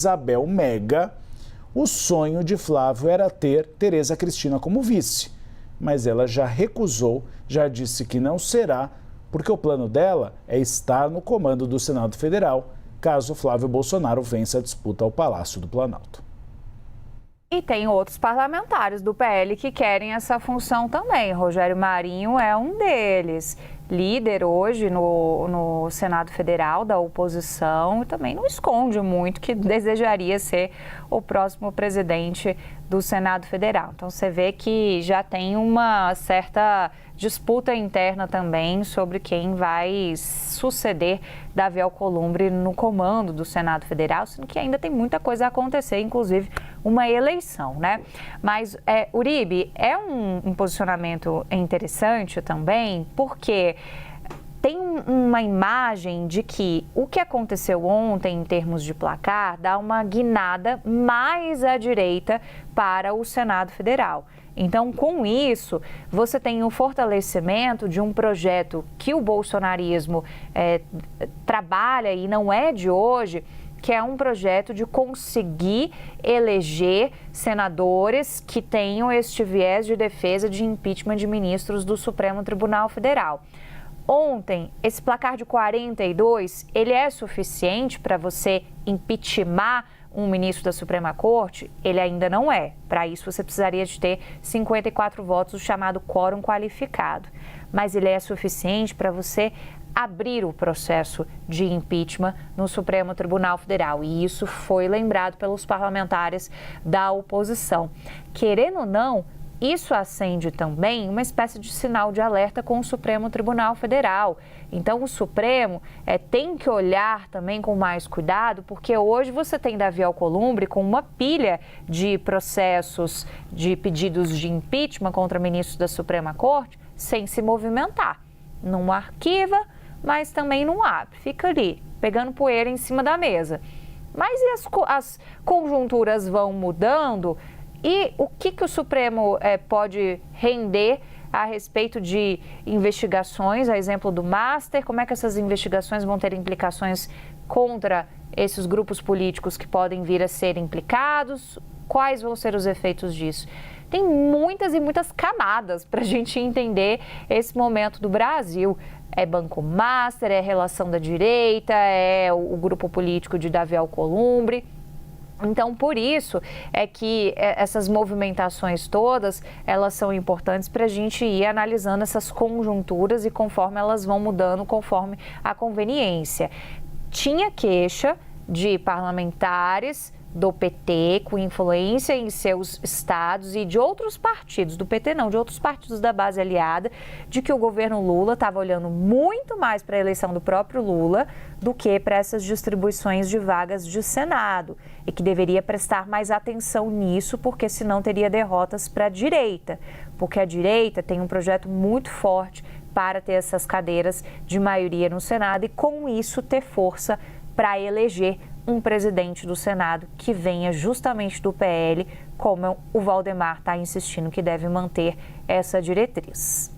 Isabel Mega, o sonho de Flávio era ter Tereza Cristina como vice, mas ela já recusou, já disse que não será, porque o plano dela é estar no comando do Senado Federal, caso Flávio Bolsonaro vença a disputa ao Palácio do Planalto. E tem outros parlamentares do PL que querem essa função também. Rogério Marinho é um deles. Líder hoje no Senado Federal da oposição e também não esconde muito que desejaria ser o próximo presidente do Senado Federal. Então você vê que já tem uma certa disputa interna também sobre quem vai suceder Davi Alcolumbre no comando do Senado Federal, sendo que ainda tem muita coisa a acontecer, inclusive uma eleição, né? Mas, Uribe, é um posicionamento interessante também, porque tem uma imagem de que o que aconteceu ontem em termos de placar dá uma guinada mais à direita para o Senado Federal. Então, com isso, você tem o fortalecimento de um projeto que o bolsonarismo trabalha e não é de hoje, que é um projeto de conseguir eleger senadores que tenham este viés de defesa de impeachment de ministros do Supremo Tribunal Federal. Ontem, esse placar de 42, ele é suficiente para você impeachmentar um ministro da Suprema Corte? Ele ainda não é. Para isso, você precisaria de ter 54 votos, o chamado quórum qualificado. Mas ele é suficiente para você abrir o processo de impeachment no Supremo Tribunal Federal. E isso foi lembrado pelos parlamentares da oposição. Querendo ou não, isso acende também uma espécie de sinal de alerta com o Supremo Tribunal Federal. Então, o Supremo tem que olhar também com mais cuidado, porque hoje você tem Davi Alcolumbre com uma pilha de processos, de pedidos de impeachment contra ministros da Suprema Corte, sem se movimentar. Não arquiva, mas também não abre. Fica ali, pegando poeira em cima da mesa. Mas e as conjunturas vão mudando? E o que o Supremo pode render a respeito de investigações, a exemplo do Master? Como é que essas investigações vão ter implicações contra esses grupos políticos que podem vir a ser implicados? Quais vão ser os efeitos disso? Tem muitas e muitas camadas para a gente entender esse momento do Brasil. É Banco Master, é relação da direita, é o grupo político de Davi Alcolumbre. Então, por isso é que essas movimentações todas, elas são importantes para a gente ir analisando essas conjunturas e conforme elas vão mudando, conforme a conveniência. Tinha queixa de parlamentares do PT com influência em seus estados e de outros partidos, do PT não, de outros partidos da base aliada, de que o governo Lula estava olhando muito mais para a eleição do próprio Lula do que para essas distribuições de vagas de Senado e que deveria prestar mais atenção nisso, porque senão teria derrotas para a direita, porque a direita tem um projeto muito forte para ter essas cadeiras de maioria no Senado e com isso ter força para eleger um presidente do Senado que venha justamente do PL, como o Valdemar está insistindo que deve manter essa diretriz.